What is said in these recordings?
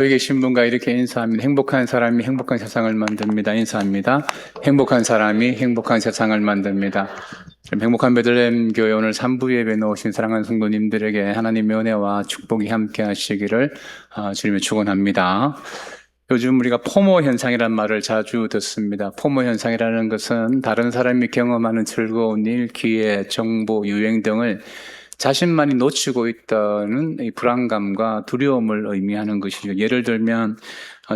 여기 계신 분과 이렇게 인사합니다. 행복한 사람이 행복한 세상을 만듭니다. 인사합니다. 행복한 사람이 행복한 세상을 만듭니다. 행복한 베들레헴 교회 오늘 3부 예배 놓으신 사랑하는 성도님들에게 하나님의 은혜와 축복이 함께 하시기를 주님의 축원합니다. 요즘 우리가 포모 현상이라는 말을 자주 듣습니다. 포모 현상이라는 것은 다른 사람이 경험하는 즐거운 일, 기회, 정보, 유행 등을 자신만이 놓치고 있다는 이 불안감과 두려움을 의미하는 것이죠. 예를 들면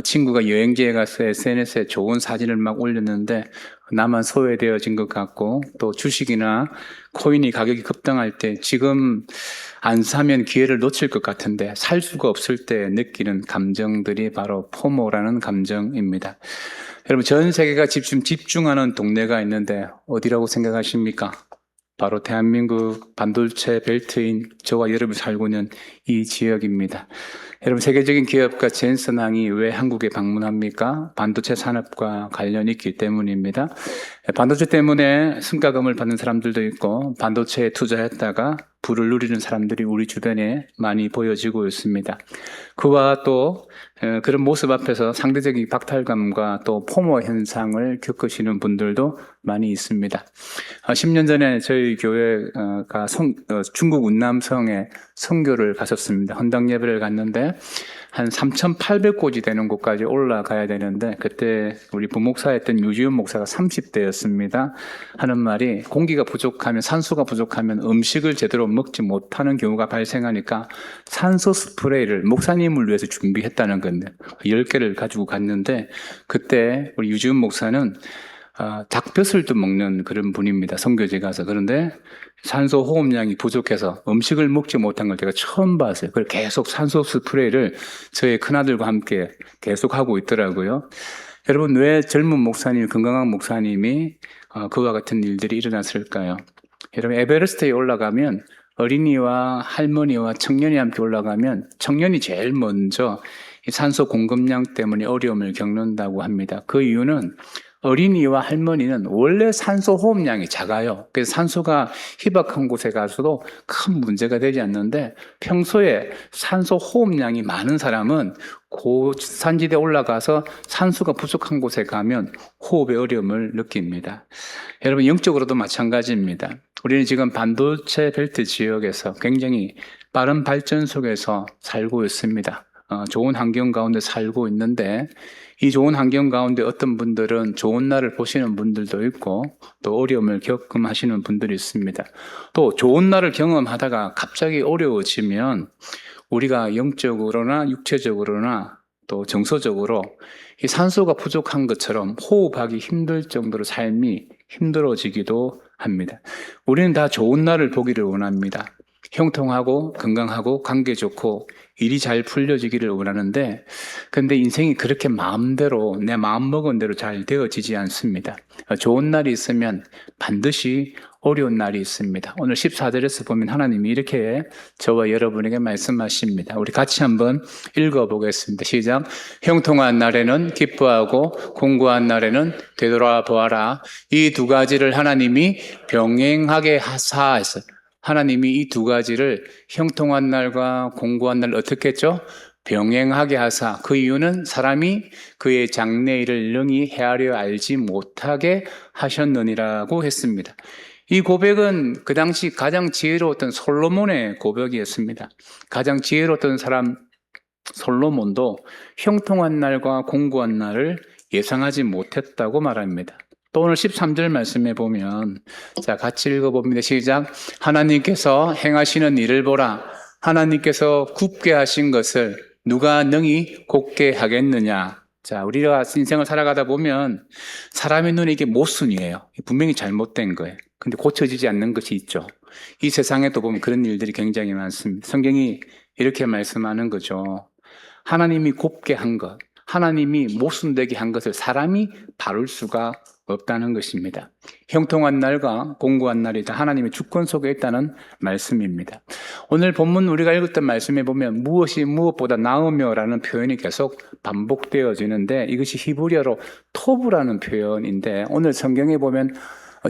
친구가 여행지에 가서 SNS에 좋은 사진을 막 올렸는데 나만 소외되어진 것 같고, 또 주식이나 코인이 가격이 급등할 때 지금 안 사면 기회를 놓칠 것 같은데 살 수가 없을 때 느끼는 감정들이 바로 포모라는 감정입니다. 여러분, 전 세계가 지금 집중하는 동네가 있는데 어디라고 생각하십니까? 바로 대한민국 반도체 벨트인 저와 여러분이 살고 있는 이 지역입니다. 여러분, 세계적인 기업가 젠슨항이 왜 한국에 방문합니까? 반도체 산업과 관련이 있기 때문입니다. 반도체 때문에 성과금을 받는 사람들도 있고, 반도체에 투자했다가 부를 누리는 사람들이 우리 주변에 많이 보여지고 있습니다. 그와 또 그런 모습 앞에서 상대적인 박탈감과 또 포모 현상을 겪으시는 분들도 많이 있습니다. 10년 전에 저희 교회가 중국 운남성에 선교를 갔었습니다. 헌당 예배를 갔는데 한 3,800곳이 되는 곳까지 올라가야 되는데, 그때 우리 부목사였던 유지훈 목사가 30대였습니다. 하는 말이, 공기가 부족하면, 산소가 부족하면 음식을 제대로 먹지 못하는 경우가 발생하니까 산소 스프레이를 목사님을 위해서 준비했다는 건데 10개를 가지고 갔는데, 그때 우리 유지훈 목사는 닭벼슬도 먹는 그런 분입니다. 선교지 가서. 그런데 산소 호흡량이 부족해서 음식을 먹지 못한 걸 제가 처음 봤어요. 그걸 계속 산소 스프레이를 저희 큰아들과 함께 계속 하고 있더라고요. 여러분, 왜 젊은 목사님, 건강한 목사님이 그와 같은 일들이 일어났을까요? 여러분, 에베레스트에 올라가면 어린이와 할머니와 청년이 함께 올라가면 청년이 제일 먼저 이 산소 공급량 때문에 어려움을 겪는다고 합니다. 그 이유는 어린이와 할머니는 원래 산소 호흡량이 작아요. 그래서 산소가 희박한 곳에 가서도 큰 문제가 되지 않는데, 평소에 산소 호흡량이 많은 사람은 고산지대에 올라가서 산소가 부족한 곳에 가면 호흡의 어려움을 느낍니다. 여러분, 영적으로도 마찬가지입니다. 우리는 지금 반도체 벨트 지역에서 굉장히 빠른 발전 속에서 살고 있습니다. 좋은 환경 가운데 살고 있는데, 이 좋은 환경 가운데 어떤 분들은 좋은 날을 보시는 분들도 있고, 또 어려움을 경험하시는 분들이 있습니다. 또 좋은 날을 경험하다가 갑자기 어려워지면 우리가 영적으로나 육체적으로나 또 정서적으로 이 산소가 부족한 것처럼 호흡하기 힘들 정도로 삶이 힘들어지기도 합니다. 우리는 다 좋은 날을 보기를 원합니다. 형통하고 건강하고 관계 좋고 일이 잘 풀려지기를 원하는데, 근데 인생이 그렇게 마음대로, 내 마음먹은 대로 잘 되어지지 않습니다. 좋은 날이 있으면 반드시 어려운 날이 있습니다. 오늘 14절에서 보면 하나님이 이렇게 저와 여러분에게 말씀하십니다. 우리 같이 한번 읽어보겠습니다. 시작. 형통한 날에는 기뻐하고 공고한 날에는 되돌아보아라. 이 두 가지를 하나님이 병행하게 하사 했어요. 하나님이 이 두 가지를 형통한 날과 공고한 날 어떻게 했죠? 병행하게 하사. 그 이유는 사람이 그의 장래일을 능히 헤아려 알지 못하게 하셨느니라고 했습니다. 이 고백은 그 당시 가장 지혜로웠던 솔로몬의 고백이었습니다. 가장 지혜로웠던 사람 솔로몬도 형통한 날과 공고한 날을 예상하지 못했다고 말합니다. 또 오늘 13절 말씀에 보면, 자, 같이 읽어봅니다. 시작. 하나님께서 행하시는 일을 보라. 하나님께서 굽게 하신 것을 누가 능히 곱게 하겠느냐. 자, 우리가 인생을 살아가다 보면 사람의 눈에 이게 모순이에요. 분명히 잘못된 거예요. 근데 고쳐지지 않는 것이 있죠. 이 세상에도 보면 그런 일들이 굉장히 많습니다. 성경이 이렇게 말씀하는 거죠. 하나님이 곱게 한 것, 하나님이 모순되게 한 것을 사람이 바를 수가 없다는 것입니다. 형통한 날과 공고한 날이 다 하나님의 주권 속에 있다는 말씀입니다. 오늘 본문 우리가 읽었던 말씀에 보면 무엇이 무엇보다 나으며라는 표현이 계속 반복되어지는데, 이것이 히브리어로 토브라는 표현인데, 오늘 성경에 보면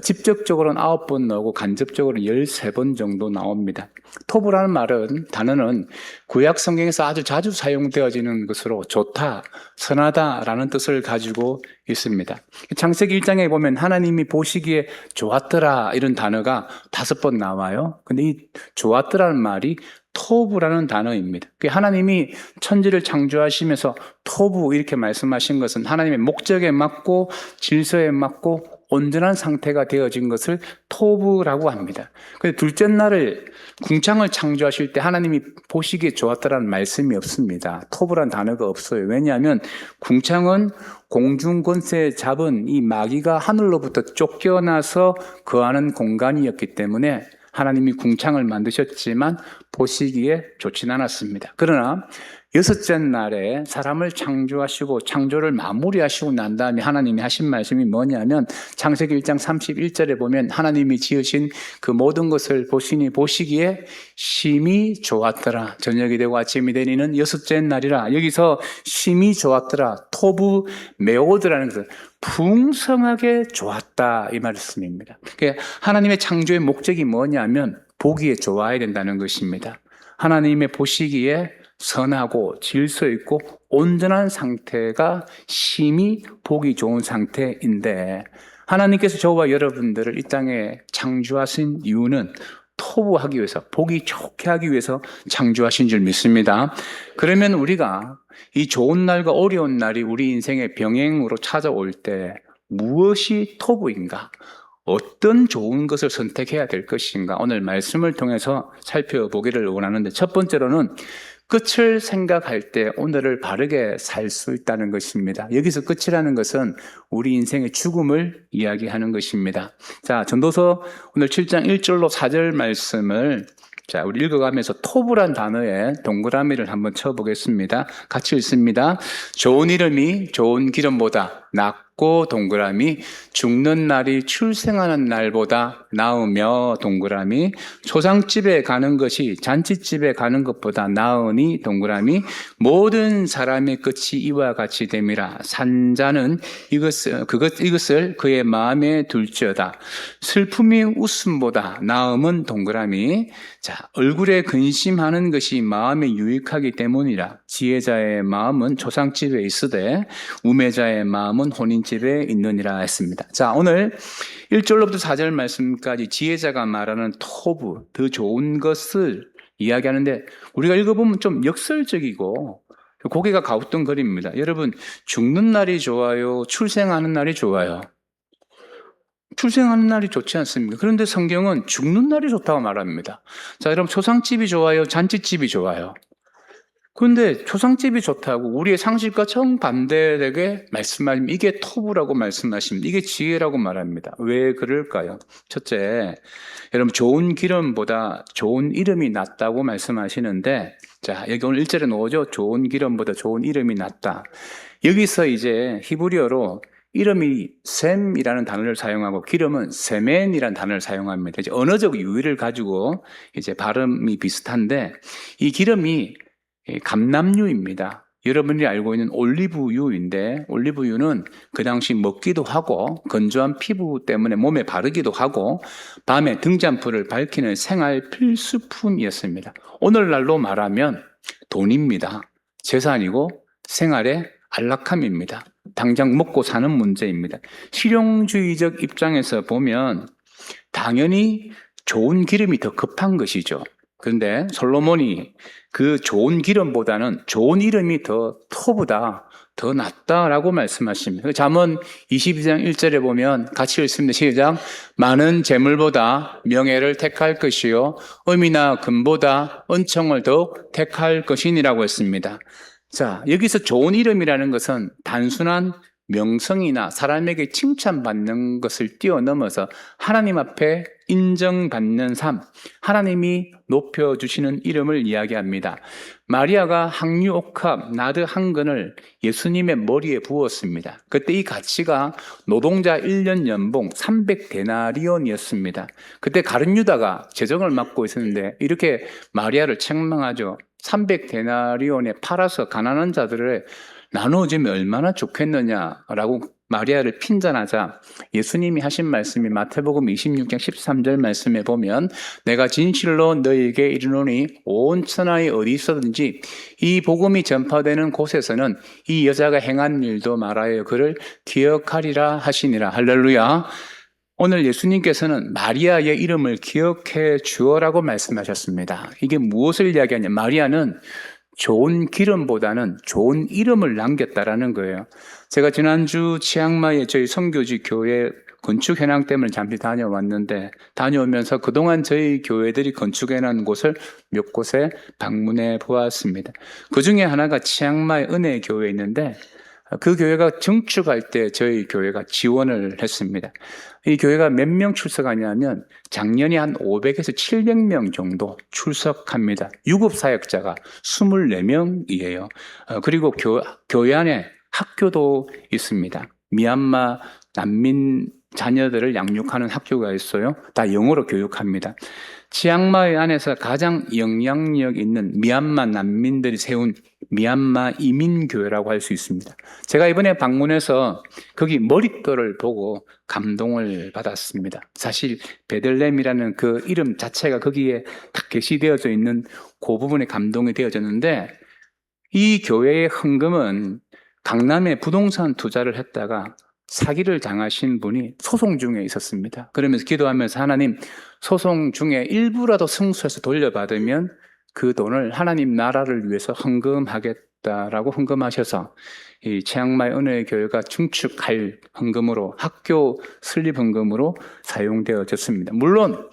직접적으로는 9번 나오고 간접적으로 13번 정도 나옵니다. 토부라는 단어는 구약 성경에서 아주 자주 사용되어지는 것으로 좋다, 선하다라는 뜻을 가지고 있습니다. 창세기 1장에 보면 하나님이 보시기에 좋았더라 이런 단어가 5번 나와요. 근데 이 좋았더라는 말이 토부라는 단어입니다. 하나님이 천지를 창조하시면서 토부 이렇게 말씀하신 것은 하나님의 목적에 맞고 질서에 맞고 온전한 상태가 되어진 것을 토부라고 합니다. 근데 둘째 날을 궁창을 창조하실 때 하나님이 보시기에 좋았다라는 말씀이 없습니다. 토부란 단어가 없어요. 왜냐하면 궁창은 공중 권세 잡은 이 마귀가 하늘로부터 쫓겨나서 거하는 공간이었기 때문에 하나님이 궁창을 만드셨지만 보시기에 좋진 않았습니다. 그러나 6째 날에 사람을 창조하시고 창조를 마무리하시고 난 다음에 하나님이 하신 말씀이 뭐냐면 창세기 1장 31절에 보면 하나님이 지으신 그 모든 것을 보시기에 심히 좋았더라. 저녁이 되고 아침이 되니는 6째 날이라. 여기서 심히 좋았더라. 토부 메오드라는 것은 풍성하게 좋았다 이 말씀입니다. 하나님의 창조의 목적이 뭐냐면 보기에 좋아야 된다는 것입니다. 하나님의 보시기에 선하고 질서 있고 온전한 상태가 심히 보기 좋은 상태인데 하나님께서 저와 여러분들을 이 땅에 창조하신 이유는 토부하기 위해서, 보기 좋게 하기 위해서 창조하신 줄 믿습니다. 그러면 우리가 이 좋은 날과 어려운 날이 우리 인생의 병행으로 찾아올 때 무엇이 토부인가? 어떤 좋은 것을 선택해야 될 것인가? 오늘 말씀을 통해서 살펴보기를 원하는데 첫 번째로는 끝을 생각할 때 오늘을 바르게 살 수 있다는 것입니다. 여기서 끝이라는 것은 우리 인생의 죽음을 이야기하는 것입니다. 자, 전도서 오늘 7장 1절로 4절 말씀을 우리 읽어가면서 토부란 단어에 동그라미를 한번 쳐보겠습니다. 같이 읽습니다. 좋은 이름이 좋은 기름보다 낫고 동그라미, 죽는 날이 출생하는 날보다 나으며 동그라미, 초상집에 가는 것이 잔치집에 가는 것보다 나으니 동그라미, 모든 사람의 끝이 이와 같이 됨이라. 산자는 이것을 그의 마음에 둘지어다. 슬픔이 웃음보다 나음은 동그라미. 자, 얼굴에 근심하는 것이 마음에 유익하기 때문이라. 지혜자의 마음은 초상집에 있으되 우매자의 마음은 혼인집에 있느니라 했습니다. 자, 오늘 1절로부터 4절 말씀까지 지혜자가 말하는 토부, 더 좋은 것을 이야기하는데 우리가 읽어보면 좀 역설적이고 고개가 갸우뚱거립니다. 여러분, 죽는 날이 좋아요? 출생하는 날이 좋아요? 출생하는 날이 좋지 않습니까? 그런데 성경은 죽는 날이 좋다고 말합니다. 자, 여러분, 초상집이 좋아요? 잔치집이 좋아요? 그런데 초상집이 좋다고 우리의 상식과 정반대되게 말씀하시면 이게 토부라고 말씀하십니다. 이게 지혜라고 말합니다. 왜 그럴까요? 첫째, 여러분 좋은 기름보다 좋은 이름이 낫다고 말씀하시는데 자, 여기 오늘 1절에 나오죠. 좋은 기름보다 좋은 이름이 낫다. 여기서 이제 히브리어로 이름이 셈이라는 단어를 사용하고 기름은 세멘이라는 단어를 사용합니다. 이제 언어적 유의를 가지고 이제 발음이 비슷한데 이 기름이 감람유입니다. 여러분이 알고 있는 올리브유인데 올리브유는 그 당시 먹기도 하고 건조한 피부 때문에 몸에 바르기도 하고 밤에 등잔불을 밝히는 생활 필수품이었습니다. 오늘날로 말하면 돈입니다. 재산이고 생활의 안락함입니다. 당장 먹고 사는 문제입니다. 실용주의적 입장에서 보면 당연히 좋은 기름이 더 급한 것이죠. 그런데 솔로몬이 그 좋은 기름보다는 좋은 이름이 더 토부다, 더 낫다라고 말씀하십니다. 잠언 22장 1절에 보면 같이 읽습니다. 시작. 많은 재물보다 명예를 택할 것이요 음이나 금보다 은총을 더욱 택할 것이니라고 했습니다. 자, 여기서 좋은 이름이라는 것은 단순한 명성이나 사람에게 칭찬받는 것을 뛰어넘어서 하나님 앞에 인정받는 삶, 하나님이 높여주시는 이름을 이야기합니다. 마리아가 항류 옥합, 나드 한 근을 예수님의 머리에 부었습니다. 그때 이 가치가 노동자 1년 연봉 300데나리온이었습니다. 그때 가룟 유다가 재정을 맡고 있었는데 이렇게 마리아를 책망하죠. 300데나리온에 팔아서 가난한 자들을 나누어주면 얼마나 좋겠느냐라고 마리아를 핀잔하자 예수님이 하신 말씀이 마태복음 26장 13절 말씀에 보면 내가 진실로 너희에게 이르노니 온 천하에 어디 있어든지 이 복음이 전파되는 곳에서는 이 여자가 행한 일도 말하여 그를 기억하리라 하시니라. 할렐루야. 오늘 예수님께서는 마리아의 이름을 기억해 주어라고 말씀하셨습니다. 이게 무엇을 이야기하냐? 마리아는 좋은 기름보다는 좋은 이름을 남겼다라는 거예요. 제가 지난주 치앙마이에 저희 선교지 교회 건축 현황 때문에 잠시 다녀왔는데 다녀오면서 그동안 저희 교회들이 건축해 놓은 곳을 몇 곳에 방문해 보았습니다. 그 중에 하나가 치앙마이 은혜 교회에 있는데 그 교회가 증축할 때 저희 교회가 지원을 했습니다. 이 교회가 몇 명 출석하냐면 작년에 한 500에서 700명 정도 출석합니다. 유급사역자가 24명이에요. 그리고 교회 안에 학교도 있습니다. 미얀마 난민 자녀들을 양육하는 학교가 있어요. 다 영어로 교육합니다. 치앙마이 안에서 가장 영향력 있는 미얀마 난민들이 세운 미얀마 이민교회라고 할 수 있습니다. 제가 이번에 방문해서 거기 머릿돌을 보고 감동을 받았습니다. 사실 베들레헴이라는 그 이름 자체가 거기에 딱 게시되어져 있는 그 부분에 감동이 되어졌는데 이 교회의 헌금은 강남에 부동산 투자를 했다가 사기를 당하신 분이 소송 중에 있었습니다. 그러면서 기도하면서 하나님 소송 중에 일부라도 승소해서 돌려받으면 그 돈을 하나님 나라를 위해서 헌금하겠다라고 헌금하셔서 이 치앙마이 은혜의 교회가 증축할 헌금으로 학교 설립 헌금으로 사용되어졌습니다. 물론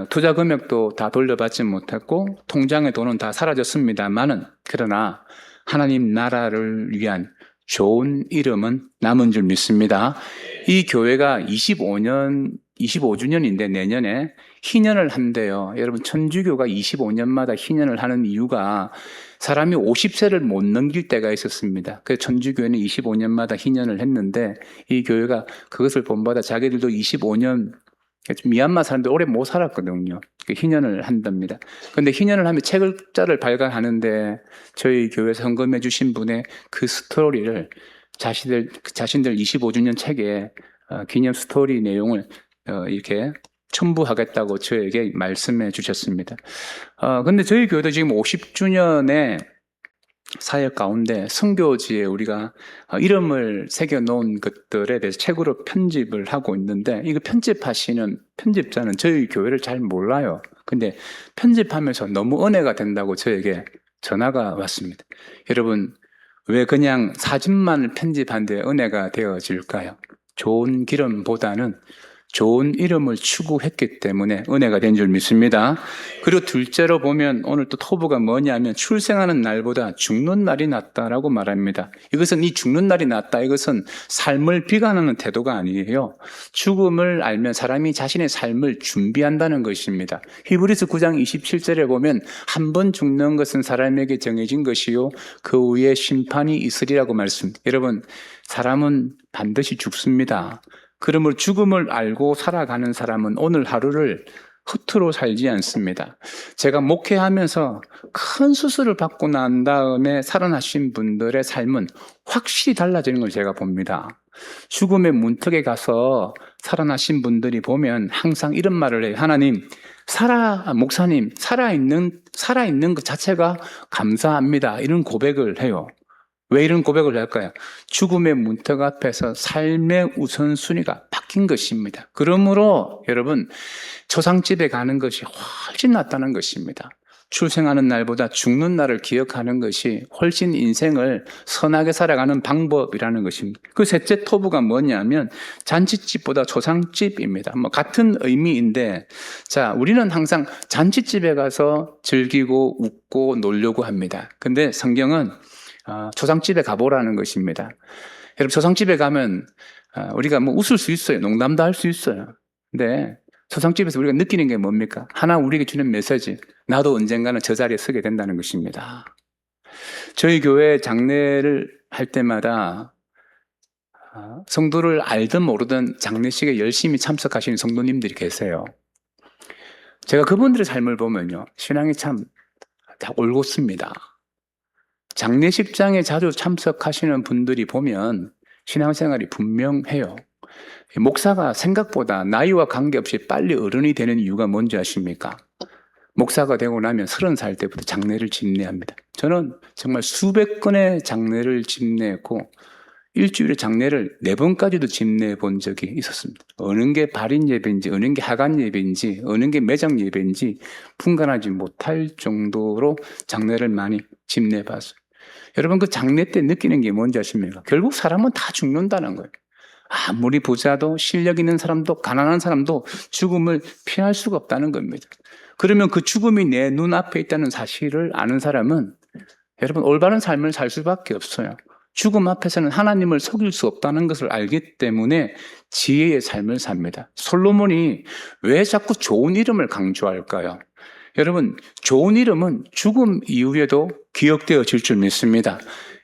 투자 금액도 다 돌려받지 못했고 통장의 돈은 다 사라졌습니다만은 그러나 하나님 나라를 위한 좋은 이름은 남은 줄 믿습니다. 이 교회가 25주년인데 내년에 희년을 한대요. 여러분 천주교가 25년마다 희년을 하는 이유가 사람이 50세를 못 넘길 때가 있었습니다. 그래서 천주교회는 25년마다 희년을 했는데 이 교회가 그것을 본받아 자기들도 25년 미얀마 사람들 오래 못 살았거든요. 희년을 한답니다. 그런데 희년을 하면 책자를 발간하는데 저희 교회에서 헌금해 주신 분의 그 스토리를 자신들 25주년 책에 기념 스토리 내용을 이렇게 첨부하겠다고 저에게 말씀해 주셨습니다. 근데 저희 교회도 지금 50주년에 사역 가운데 선교지에 우리가 이름을 새겨놓은 것들에 대해서 책으로 편집을 하고 있는데 이거 편집하시는 편집자는 저희 교회를 잘 몰라요. 근데 편집하면서 너무 은혜가 된다고 저에게 전화가 왔습니다. 여러분 왜 그냥 사진만을 편집한데 은혜가 되어질까요? 좋은 기름보다는 좋은 이름을 추구했기 때문에 은혜가 된 줄 믿습니다. 그리고 둘째로 보면 오늘 또 토부가 뭐냐면 출생하는 날보다 죽는 날이 낫다라고 말합니다. 이것은 이 죽는 날이 낫다. 이것은 삶을 비관하는 태도가 아니에요. 죽음을 알면 사람이 자신의 삶을 준비한다는 것입니다. 히브리서 9장 27절에 보면 한 번 죽는 것은 사람에게 정해진 것이요 그 후에 심판이 있으리라고 말씀합니다. 여러분 사람은 반드시 죽습니다. 그러므로 죽음을 알고 살아가는 사람은 오늘 하루를 허투루 살지 않습니다. 제가 목회하면서 큰 수술을 받고 난 다음에 살아나신 분들의 삶은 확실히 달라지는 걸 제가 봅니다. 죽음의 문턱에 가서 살아나신 분들이 보면 항상 이런 말을 해요. 하나님, 목사님, 살아있는 것 자체가 감사합니다. 이런 고백을 해요. 왜 이런 고백을 할까요? 죽음의 문턱 앞에서 삶의 우선순위가 바뀐 것입니다. 그러므로 여러분 초상집에 가는 것이 훨씬 낫다는 것입니다. 출생하는 날보다 죽는 날을 기억하는 것이 훨씬 인생을 선하게 살아가는 방법이라는 것입니다. 그 셋째 토부가 뭐냐면 잔치집보다 초상집입니다. 같은 의미인데 자 우리는 항상 잔치집에 가서 즐기고 웃고 놀려고 합니다. 근데 성경은 초상집에 가보라는 것입니다. 여러분 초상집에 가면 우리가 웃을 수 있어요. 농담도 할 수 있어요. 근데 초상집에서 우리가 느끼는 게 뭡니까? 하나 우리에게 주는 메시지. 나도 언젠가는 저 자리에 서게 된다는 것입니다. 저희 교회 장례를 할 때마다 성도를 알든 모르든 장례식에 열심히 참석하시는 성도님들이 계세요. 제가 그분들의 삶을 보면요. 신앙이 참 다 올곧습니다. 장례식장에 자주 참석하시는 분들이 보면 신앙생활이 분명해요. 목사가 생각보다 나이와 관계없이 빨리 어른이 되는 이유가 뭔지 아십니까? 목사가 되고 나면 30살 때부터 장례를 집례합니다. 저는 정말 수백 건의 장례를 집례했고 일주일에 장례를 4번까지도 집례해 본 적이 있었습니다. 어느 게 발인 예배인지, 어느 게 하간 예배인지, 어느 게 매장 예배인지 분간하지 못할 정도로 장례를 많이 집례해 봤어요. 여러분, 그 장례 때 느끼는 게 뭔지 아십니까? 결국 사람은 다 죽는다는 거예요. 아무리 부자도 실력 있는 사람도 가난한 사람도 죽음을 피할 수가 없다는 겁니다. 그러면 그 죽음이 내 눈앞에 있다는 사실을 아는 사람은 여러분 올바른 삶을 살 수밖에 없어요. 죽음 앞에서는 하나님을 속일 수 없다는 것을 알기 때문에 지혜의 삶을 삽니다. 솔로몬이 왜 자꾸 좋은 이름을 강조할까요? 여러분, 좋은 이름은 죽음 이후에도 기억되어질 줄 믿습니다.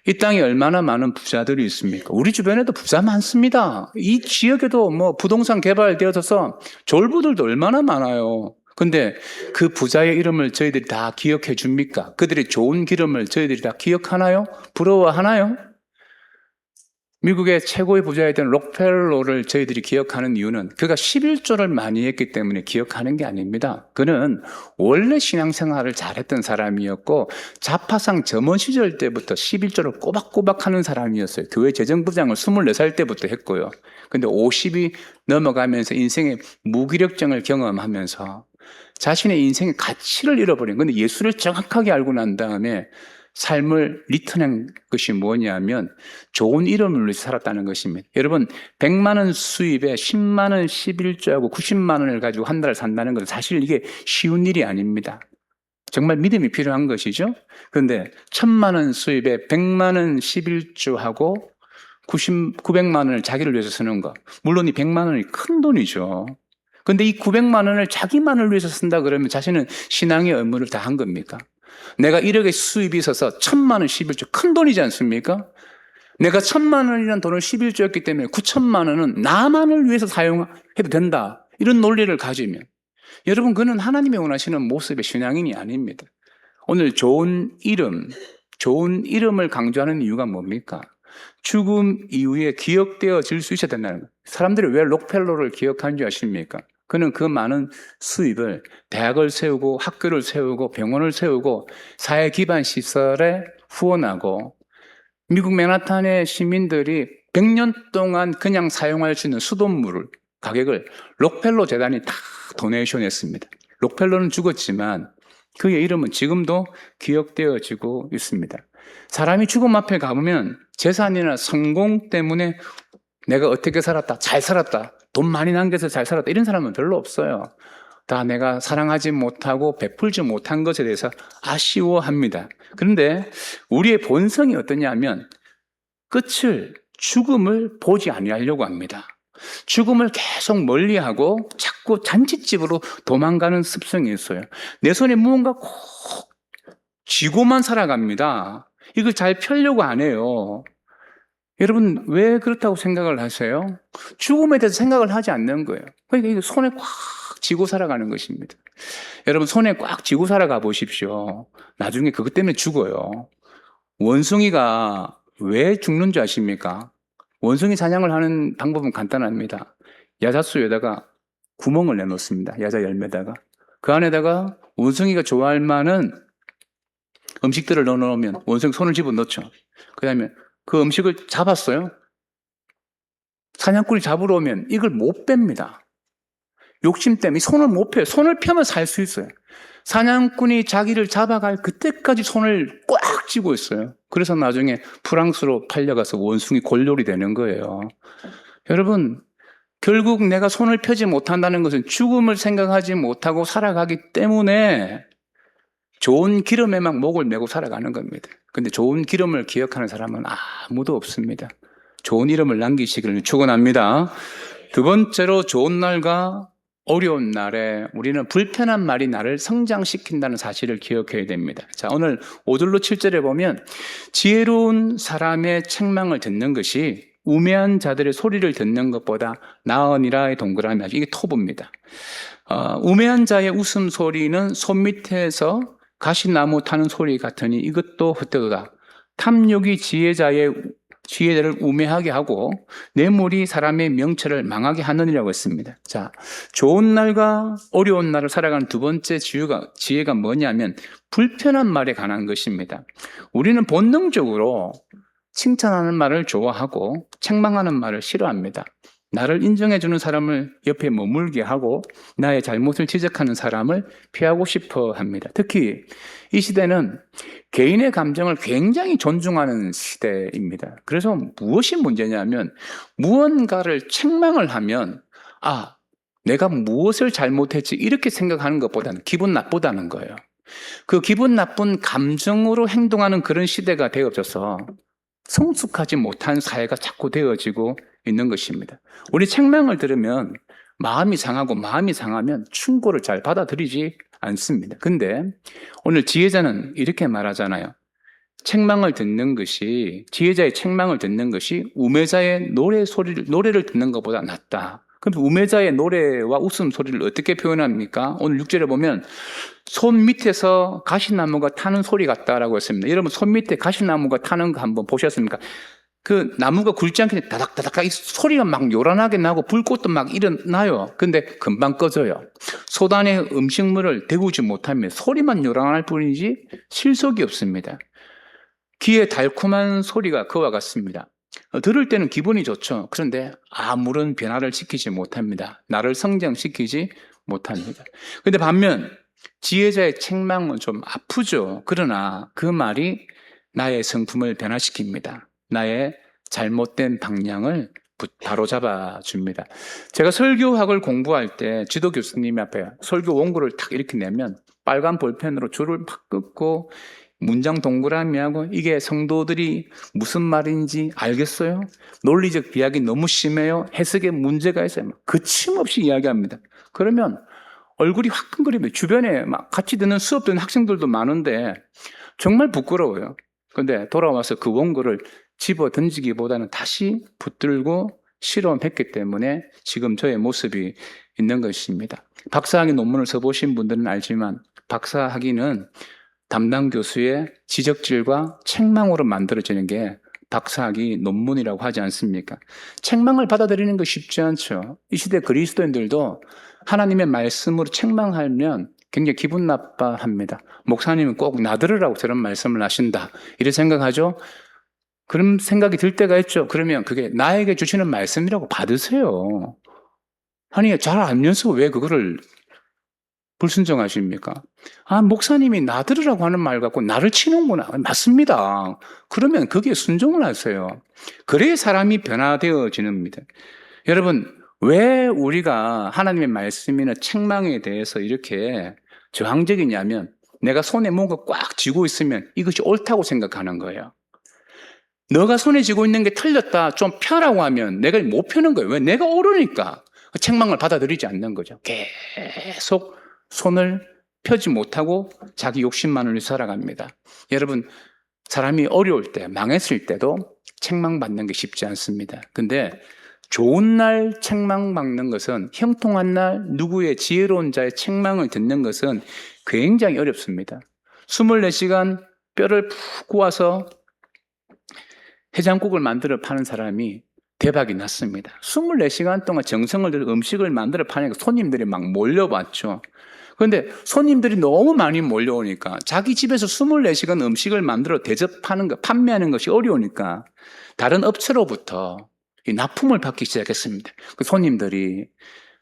이 땅에 얼마나 많은 부자들이 있습니까? 우리 주변에도 부자 많습니다. 이 지역에도 부동산 개발되어서 졸부들도 얼마나 많아요. 근데 그 부자의 이름을 저희들이 다 기억해 줍니까? 그들의 좋은 기름을 저희들이 다 기억하나요? 부러워하나요? 미국의 최고의 부자였던 록펠러를 저희들이 기억하는 이유는 그가 11조를 많이 했기 때문에 기억하는 게 아닙니다. 그는 원래 신앙생활을 잘했던 사람이었고 자파상 점원 시절 때부터 11조를 꼬박꼬박 하는 사람이었어요. 교회 재정부장을 24살 때부터 했고요. 근데 50이 넘어가면서 인생의 무기력증을 경험하면서 자신의 인생의 가치를 잃어버린, 근데 예수를 정확하게 알고 난 다음에 삶을 리턴한 것이 뭐냐면 좋은 이름을 위해서 살았다는 것입니다. 여러분, 100만 원 수입에 10만 원 11조하고 90만 원을 가지고 한 달을 산다는 것은 사실 이게 쉬운 일이 아닙니다. 정말 믿음이 필요한 것이죠. 그런데 1000만 원 수입에 100만 원 11조하고 900만 원을 자기를 위해서 쓰는 것. 물론 이 100만 원이 큰 돈이죠. 그런데 이 900만 원을 자기만을 위해서 쓴다 그러면 자신은 신앙의 의무를 다 한 겁니까? 내가 1억의 수입이 있어서 1000만 원 11조 큰 돈이지 않습니까? 내가 1000만 원이라는 돈을 11조였기 때문에 9천만 원은 나만을 위해서 사용해도 된다. 이런 논리를 가지면 여러분, 그는 하나님이 원하시는 모습의 신앙인이 아닙니다. 오늘 좋은 이름을 강조하는 이유가 뭡니까? 죽음 이후에 기억되어질 수 있어야 된다는 거예요. 사람들이 왜 록펠러를 기억하는 줄 아십니까? 그는 그 많은 수입을 대학을 세우고 학교를 세우고 병원을 세우고 사회 기반 시설에 후원하고 미국 맨하탄의 시민들이 100년 동안 그냥 사용할 수 있는 수돗물을 가격을 록펠러 재단이 다 도네이션 했습니다. 록펠러는 죽었지만 그의 이름은 지금도 기억되어지고 있습니다. 사람이 죽음 앞에 가보면 재산이나 성공 때문에 내가 어떻게 살았다, 잘 살았다, 돈 많이 남겨서 잘 살았다 이런 사람은 별로 없어요. 다 내가 사랑하지 못하고 베풀지 못한 것에 대해서 아쉬워합니다. 그런데 우리의 본성이 어떠냐면 죽음을 보지 아니하려고 합니다. 죽음을 계속 멀리하고 자꾸 잔칫집으로 도망가는 습성이 있어요. 내 손에 무언가 꼭 쥐고만 살아갑니다. 이걸 잘 펴려고 안 해요. 여러분, 왜 그렇다고 생각을 하세요? 죽음에 대해서 생각을 하지 않는 거예요. 그러니까 이거 손에 꽉 쥐고 살아가는 것입니다. 여러분, 손에 꽉 쥐고 살아가 보십시오. 나중에 그것 때문에 죽어요. 원숭이가 왜 죽는 줄 아십니까? 원숭이 사냥을 하는 방법은 간단합니다. 야자수에다가 구멍을 내놓습니다. 야자 열매다가. 그 안에다가 원숭이가 좋아할 만한 음식들을 넣어놓으면 원숭이 손을 집어넣죠. 그 다음에 그 음식을 잡았어요. 사냥꾼이 잡으러 오면 이걸 못 뺍니다. 욕심 때문에 손을 못 펴요. 손을 펴면 살 수 있어요. 사냥꾼이 자기를 잡아갈 그때까지 손을 꽉 쥐고 있어요. 그래서 나중에 프랑스로 팔려가서 원숭이 골똘이 되는 거예요. 여러분, 결국 내가 손을 펴지 못한다는 것은 죽음을 생각하지 못하고 살아가기 때문에 좋은 기름에만 목을 메고 살아가는 겁니다. 근데 좋은 기름을 기억하는 사람은 아무도 없습니다. 좋은 이름을 남기시기를 축원합니다. 두 번째로 좋은 날과 어려운 날에 우리는 불편한 말이 나를 성장시킨다는 사실을 기억해야 됩니다. 자, 오늘 5절로 7절에 보면 지혜로운 사람의 책망을 듣는 것이 우매한 자들의 소리를 듣는 것보다 나으니라의 동그라미 이게 토부입니다. 우매한 자의 웃음소리는 손 밑에서 가시나무 타는 소리 같으니 이것도 헛되도다. 탐욕이 지혜자의 지혜자를 우매하게 하고 뇌물이 사람의 명철을 망하게 하느니라고 했습니다. 자, 좋은 날과 어려운 날을 살아가는 두 번째 지혜가 뭐냐면 불편한 말에 관한 것입니다. 우리는 본능적으로 칭찬하는 말을 좋아하고 책망하는 말을 싫어합니다. 나를 인정해주는 사람을 옆에 머물게 하고 나의 잘못을 지적하는 사람을 피하고 싶어 합니다. 특히 이 시대는 개인의 감정을 굉장히 존중하는 시대입니다. 그래서 무엇이 문제냐면 무언가를 책망을 하면 내가 무엇을 잘못했지 이렇게 생각하는 것보다는 기분 나쁘다는 거예요. 그 기분 나쁜 감정으로 행동하는 그런 시대가 되어져서 성숙하지 못한 사회가 자꾸 되어지고 있는 것입니다. 우리 책망을 들으면 마음이 상하면 충고를 잘 받아들이지 않습니다. 근데 오늘 지혜자는 이렇게 말하잖아요. 지혜자의 책망을 듣는 것이 우매자의 노래를 듣는 것보다 낫다. 그럼 우매자의 노래와 웃음소리를 어떻게 표현합니까? 오늘 6절에 보면 손 밑에서 가시나무가 타는 소리 같다라고 했습니다. 여러분 손 밑에 가시나무가 타는 거 한번 보셨습니까? 그 나무가 굵지 않게 다닥다닥 이 소리가 막 요란하게 나고 불꽃도 막 일어나요. 근데 금방 꺼져요. 소단에 음식물을 데우지 못하면 소리만 요란할 뿐이지 실속이 없습니다. 귀에 달콤한 소리가 그와 같습니다. 들을 때는 기분이 좋죠. 그런데 아무런 변화를 시키지 못합니다. 나를 성장시키지 못합니다. 근데 반면 지혜자의 책망은 좀 아프죠. 그러나 그 말이 나의 성품을 변화시킵니다. 나의 잘못된 방향을 바로잡아 줍니다. 제가 설교학을 공부할 때 지도 교수님 앞에 설교 원고를 탁 이렇게 내면 빨간 볼펜으로 줄을 팍 긋고 문장 동그라미하고 이게 성도들이 무슨 말인지 알겠어요? 논리적 비약이 너무 심해요? 해석에 문제가 있어요? 거침없이 이야기합니다. 그러면 얼굴이 화끈거리며 주변에 막 같이 듣는 수업 듣는 학생들도 많은데 정말 부끄러워요. 근데 돌아와서 그 원고를 집어 던지기보다는 다시 붙들고 실험했기 때문에 지금 저의 모습이 있는 것입니다. 박사학위 논문을 써보신 분들은 알지만 박사학위는 담당 교수의 지적질과 책망으로 만들어지는 게 박사학위 논문이라고 하지 않습니까? 책망을 받아들이는 거 쉽지 않죠. 이 시대 그리스도인들도 하나님의 말씀으로 책망하면 굉장히 기분 나빠합니다. 목사님은 꼭 나들으라고 저런 말씀을 하신다. 이렇게 생각하죠? 그런 생각이 들 때가 있죠. 그러면 그게 나에게 주시는 말씀이라고 받으세요. 아니, 잘 알면서 왜 그거를 불순종하십니까? 목사님이 나들으라고 하는 말 갖고 나를 치는구나. 맞습니다. 그러면 거기에 순종을 하세요. 그래야 사람이 변화되어지는입니다. 여러분, 왜 우리가 하나님의 말씀이나 책망에 대해서 이렇게 저항적이냐면 내가 손에 뭔가 꽉 쥐고 있으면 이것이 옳다고 생각하는 거예요. 너가 손에 쥐고 있는 게 틀렸다, 좀 펴라고 하면 내가 못 펴는 거예요. 왜? 내가 옳으니까. 책망을 받아들이지 않는 거죠. 계속 손을 펴지 못하고 자기 욕심만을 위해 살아갑니다. 여러분, 사람이 어려울 때, 망했을 때도 책망받는 게 쉽지 않습니다. 근데 좋은 날 책망받는 것은, 형통한 날 누구의 지혜로운 자의 책망을 듣는 것은 굉장히 어렵습니다. 24시간 뼈를 푹 구워서 해장국을 만들어 파는 사람이 대박이 났습니다. 24시간 동안 정성을 들여 음식을 만들어 파니까 손님들이 막 몰려왔죠. 그런데 손님들이 너무 많이 몰려오니까 자기 집에서 24시간 음식을 만들어 대접하는 것, 판매하는 것이 어려우니까 다른 업체로부터 이 납품을 받기 시작했습니다. 그 손님들이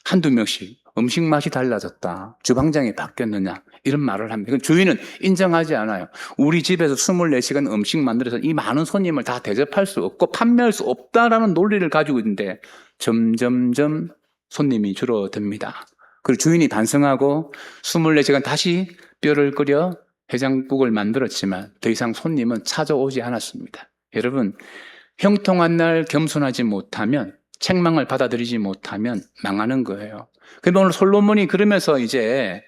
한두 명씩 음식 맛이 달라졌다, 주방장이 바뀌었느냐, 이런 말을 합니다. 그건 주인은 인정하지 않아요. 우리 집에서 24시간 음식 만들어서 이 많은 손님을 다 대접할 수 없고 판매할 수 없다라는 논리를 가지고 있는데 점점점 손님이 줄어듭니다. 그리고 주인이 반성하고 24시간 다시 뼈를 끓여 해장국을 만들었지만 더 이상 손님은 찾아오지 않았습니다. 여러분, 형통한 날 겸손하지 못하면, 책망을 받아들이지 못하면 망하는 거예요. 그런데 오늘 솔로몬이 그러면서 이제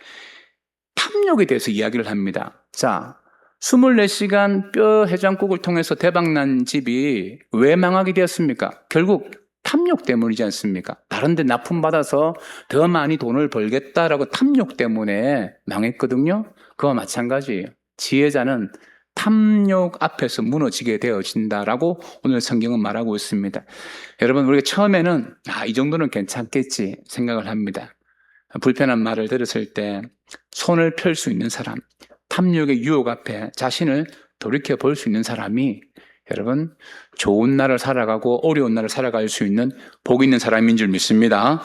탐욕에 대해서 이야기를 합니다. 자, 24시간 뼈 해장국을 통해서 대박난 집이 왜 망하게 되었습니까? 결국 탐욕 때문이지 않습니까? 다른 데 납품받아서 더 많이 돈을 벌겠다라고 탐욕 때문에 망했거든요. 그와 마찬가지예요. 지혜자는 탐욕 앞에서 무너지게 되어진다라고 오늘 성경은 말하고 있습니다. 여러분, 우리가 처음에는 이 정도는 괜찮겠지 생각을 합니다. 불편한 말을 들었을 때 손을 펼 수 있는 사람, 탐욕의 유혹 앞에 자신을 돌이켜 볼 수 있는 사람이 여러분 좋은 날을 살아가고 어려운 날을 살아갈 수 있는 복 있는 사람인 줄 믿습니다.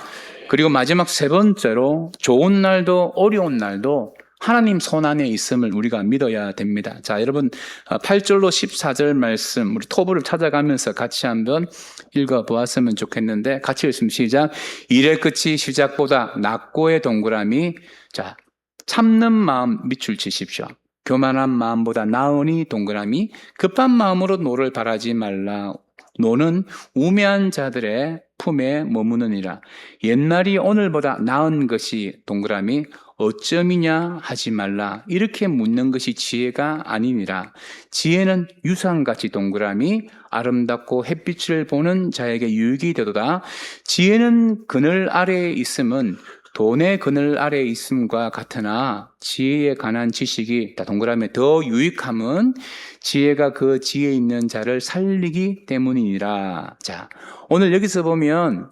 그리고 마지막 세 번째로 좋은 날도 어려운 날도 하나님 손 안에 있음을 우리가 믿어야 됩니다. 자, 여러분 8절로 14절 말씀 우리 토부를 찾아가면서 같이 한번 읽어보았으면 좋겠는데 같이 읽으면 시작. 일의 끝이 시작보다 낙고의 동그라미. 자, 참는 마음 밑줄 치십시오. 교만한 마음보다 나으니 동그라미. 급한 마음으로 노를 바라지 말라. 노는 우매한 자들의 품에 머무느니라. 옛날이 오늘보다 나은 것이 동그라미. 어쩌미냐 하지 말라. 이렇게 묻는 것이 지혜가 아니니라. 지혜는 유상같이 동그라미. 아름답고 햇빛을 보는 자에게 유익이 되도다. 지혜는 그늘 아래에 있음은 돈의 그늘 아래에 있음과 같으나 지혜에 관한 지식이 동그라미 더 유익함은 지혜가 그 지혜 있는 자를 살리기 때문이니라. 자, 오늘 여기서 보면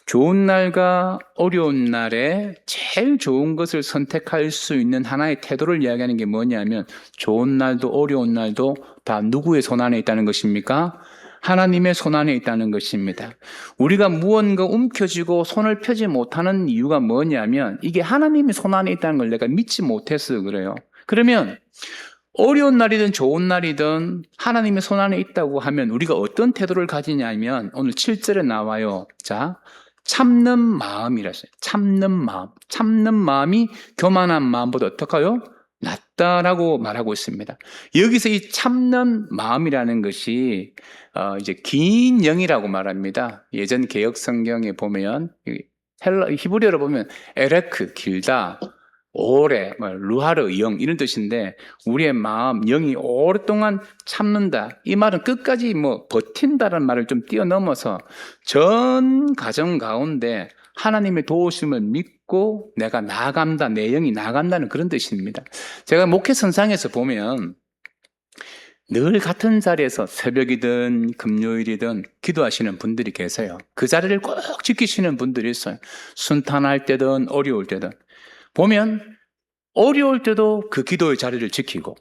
좋은 날과 어려운 날에 제일 좋은 것을 선택할 수 있는 하나의 태도를 이야기하는 게 뭐냐면 좋은 날도 어려운 날도 다 누구의 손 안에 있다는 것입니까? 하나님의 손 안에 있다는 것입니다. 우리가 무언가 움켜쥐고 손을 펴지 못하는 이유가 뭐냐면 이게 하나님의 손 안에 있다는 걸 내가 믿지 못해서 그래요. 그러면 어려운 날이든 좋은 날이든 하나님의 손 안에 있다고 하면 우리가 어떤 태도를 가지냐면 오늘 7절에 나와요. 자, 참는 마음이라서요. 참는 마음. 참는 마음이 교만한 마음보다 어떨까요? 낫다라고 말하고 있습니다. 여기서 이 참는 마음이라는 것이 이제 긴 영이라고 말합니다. 예전 개역 성경에 보면 히브리어로 보면 에레크 길다, 오래, 루하르 영 이런 뜻인데 우리의 마음 영이 오랫동안 참는다. 이 말은 끝까지 버틴다는 말을 좀 뛰어넘어서 전 가정 가운데 하나님의 도우심을 믿고 내가 나아간다, 내 영이 나아간다는 그런 뜻입니다. 제가 목회선상에서 보면 늘 같은 자리에서 새벽이든 금요일이든 기도하시는 분들이 계세요. 그 자리를 꼭 지키시는 분들이 있어요. 순탄할 때든 어려울 때든. 보면 어려울 때도 그 기도의 자리를 지키고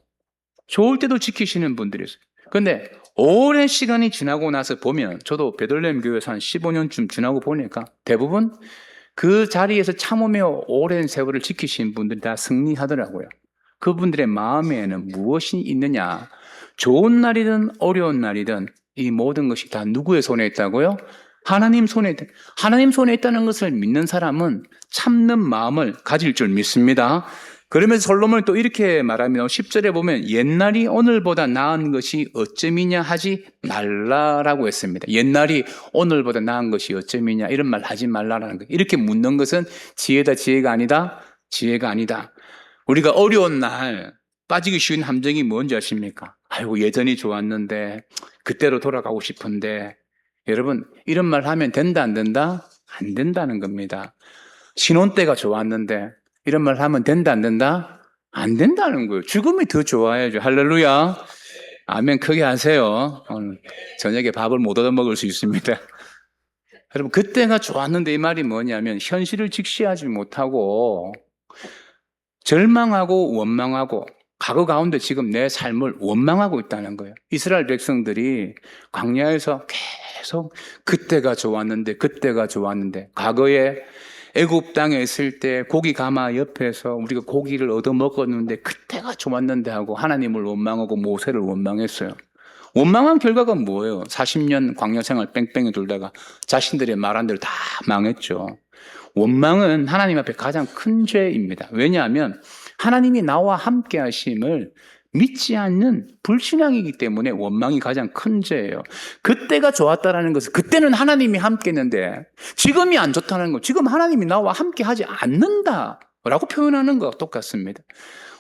좋을 때도 지키시는 분들이 있어요. 그런데 오랜 시간이 지나고 나서 보면 저도 베들레헴 교회에서 한 15년쯤 지나고 보니까 대부분 그 자리에서 참으며 오랜 세월을 지키신 분들이 다 승리하더라고요. 그분들의 마음에는 무엇이 있느냐? 좋은 날이든 어려운 날이든 이 모든 것이 다 누구의 손에 있다고요? 하나님 손에 있다는 것을 믿는 사람은 참는 마음을 가질 줄 믿습니다. 그러면서 솔로몬은 또 이렇게 말하면 10절에 보면 옛날이 오늘보다 나은 것이 어쩌미냐 하지 말라라고 했습니다. 옛날이 오늘보다 나은 것이 어쩌미냐 이런 말 하지 말라라는 거예요. 이렇게 묻는 것은 지혜다 지혜가 아니다. 지혜가 아니다. 우리가 어려운 날 빠지기 쉬운 함정이 뭔지 아십니까? 아이고 예전이 좋았는데 그때로 돌아가고 싶은데 여러분 이런 말 하면 된다 안 된다? 안 된다는 겁니다. 신혼 때가 좋았는데 이런 말 하면 된다 안 된다? 안 된다는 거예요. 죽음이 더 좋아야죠. 할렐루야. 아멘 크게 하세요. 오늘 저녁에 밥을 못 얻어 먹을 수 있습니다. 여러분 그때가 좋았는데 이 말이 뭐냐면 현실을 직시하지 못하고 절망하고 원망하고 과거 가운데 지금 내 삶을 원망하고 있다는 거예요. 이스라엘 백성들이 광야에서 계속 그때가 좋았는데 과거에 애굽 땅에 있을 때 고기 가마 옆에서 우리가 고기를 얻어 먹었는데 그때가 좋았는데 하고 하나님을 원망하고 모세를 원망했어요. 원망한 결과가 뭐예요? 40년 광야 생활 뺑뺑이 돌다가 자신들의 말한 대로 다 망했죠. 원망은 하나님 앞에 가장 큰 죄입니다. 왜냐하면 하나님이 나와 함께 하심을 믿지 않는 불신앙이기 때문에 원망이 가장 큰 죄예요. 그때가 좋았다라는 것은 그때는 하나님이 함께 했는데 지금이 안 좋다는 거, 지금 하나님이 나와 함께 하지 않는다라고 표현하는 것과 똑같습니다.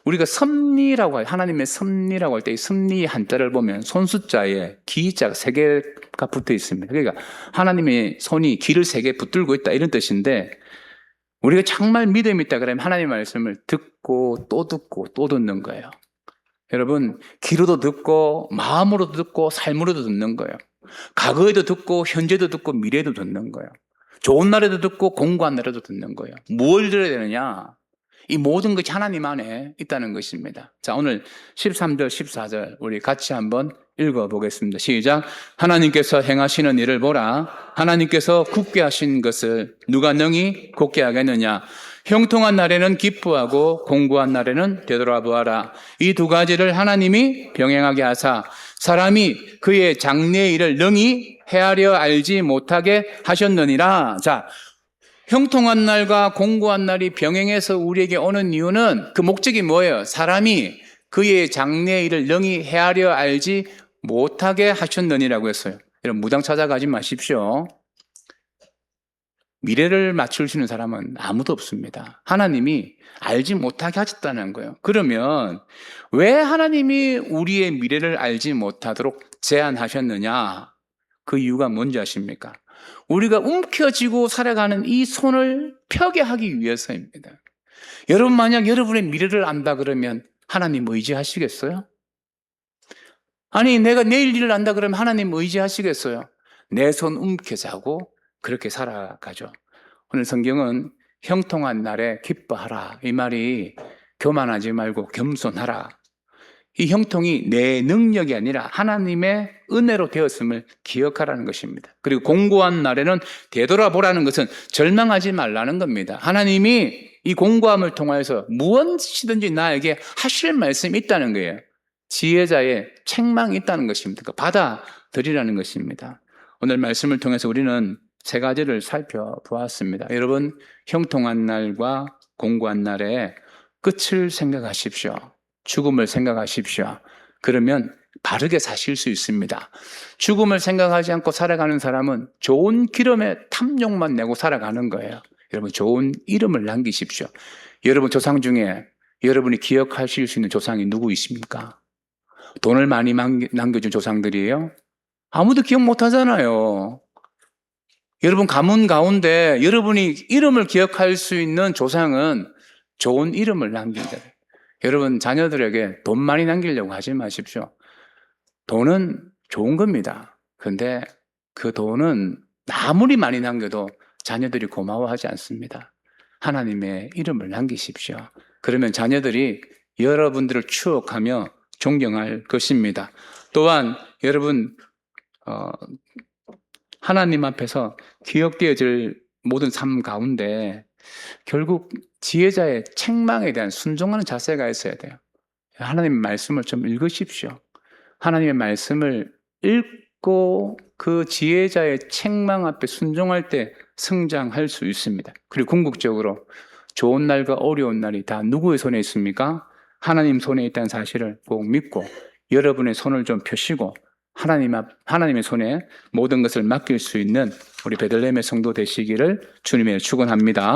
우리가 섭리라고 하나님의 섭리라고 할 때 이 섭리 한자를 보면 손숫자에 기자가 3개가 붙어 있습니다. 그러니까 하나님의 손이 기를 3개 붙들고 있다 이런 뜻인데 우리가 정말 믿음이 있다 그러면 하나님의 말씀을 듣고 또 듣고 또 듣는 거예요. 여러분, 귀로도 듣고 마음으로도 듣고 삶으로도 듣는 거예요. 과거에도 듣고 현재도 듣고 미래도 듣는 거예요. 좋은 날에도 듣고 공고한 날에도 듣는 거예요. 뭘 들어야 되느냐? 이 모든 것이 하나님 안에 있다는 것입니다. 자, 오늘 13절, 14절 우리 같이 한번 읽어보겠습니다. 시작. 하나님께서 행하시는 일을 보라. 하나님께서 굳게 하신 것을 누가 능히 굳게 하겠느냐. 형통한 날에는 기뻐하고 공고한 날에는 되돌아보아라. 이 두 가지를 하나님이 병행하게 하사 사람이 그의 장래의 일을 능히 헤아려 알지 못하게 하셨느니라. 자, 형통한 날과 공고한 날이 병행해서 우리에게 오는 이유는 그 목적이 뭐예요? 사람이 그의 장래의 일을 능히 헤아려 알지 못하게 하셨느니라고 했어요. 여러분, 무당 찾아가지 마십시오. 미래를 맞출 는 사람은 아무도 없습니다. 하나님이 알지 못하게 하셨다는 거예요. 그러면 왜 하나님이 우리의 미래를 알지 못하도록 제한하셨느냐? 그 이유가 뭔지 아십니까? 우리가 움켜쥐고 살아가는 이 손을 펴게 하기 위해서입니다. 여러분, 만약 여러분의 미래를 안다 그러면 하나님 의지하시겠어요? 아니, 내가 내일 일을 안다 그러면 하나님 의지하시겠어요? 내 손 움켜잡고 그렇게 살아가죠. 오늘 성경은 형통한 날에 기뻐하라, 이 말이 교만하지 말고 겸손하라. 이 형통이 내 능력이 아니라 하나님의 은혜로 되었음을 기억하라는 것입니다. 그리고 공고한 날에는 되돌아보라는 것은 절망하지 말라는 겁니다. 하나님이 이 공고함을 통하여서 무엇이든지 나에게 하실 말씀이 있다는 거예요. 지혜자의 책망이 있다는 것입니다. 받아들이라는 것입니다. 오늘 말씀을 통해서 우리는 세 가지를 살펴보았습니다. 여러분, 형통한 날과 공고한 날에 끝을 생각하십시오. 죽음을 생각하십시오. 그러면 바르게 사실 수 있습니다. 죽음을 생각하지 않고 살아가는 사람은 좋은 기름에 탐욕만 내고 살아가는 거예요. 여러분, 좋은 이름을 남기십시오. 여러분 조상 중에 여러분이 기억하실 수 있는 조상이 누구 있습니까? 돈을 많이 남겨준 조상들이에요? 아무도 기억 못 하잖아요. 여러분 가문 가운데 여러분이 이름을 기억할 수 있는 조상은 좋은 이름을 남긴다. 여러분, 자녀들에게 돈 많이 남기려고 하지 마십시오. 돈은 좋은 겁니다. 그런데 그 돈은 아무리 많이 남겨도 자녀들이 고마워하지 않습니다. 하나님의 이름을 남기십시오. 그러면 자녀들이 여러분들을 추억하며 존경할 것입니다. 또한 여러분, 하나님 앞에서 기억되어질 모든 삶 가운데 결국 지혜자의 책망에 대한 순종하는 자세가 있어야 돼요. 하나님의 말씀을 좀 읽으십시오. 하나님의 말씀을 읽고 그 지혜자의 책망 앞에 순종할 때 성장할 수 있습니다. 그리고 궁극적으로 좋은 날과 어려운 날이 다 누구의 손에 있습니까? 하나님 손에 있다는 사실을 꼭 믿고 여러분의 손을 좀 펴시고 하나님의 손에 모든 것을 맡길 수 있는 우리 베들레헴의 성도 되시기를 주님의 축원합니다.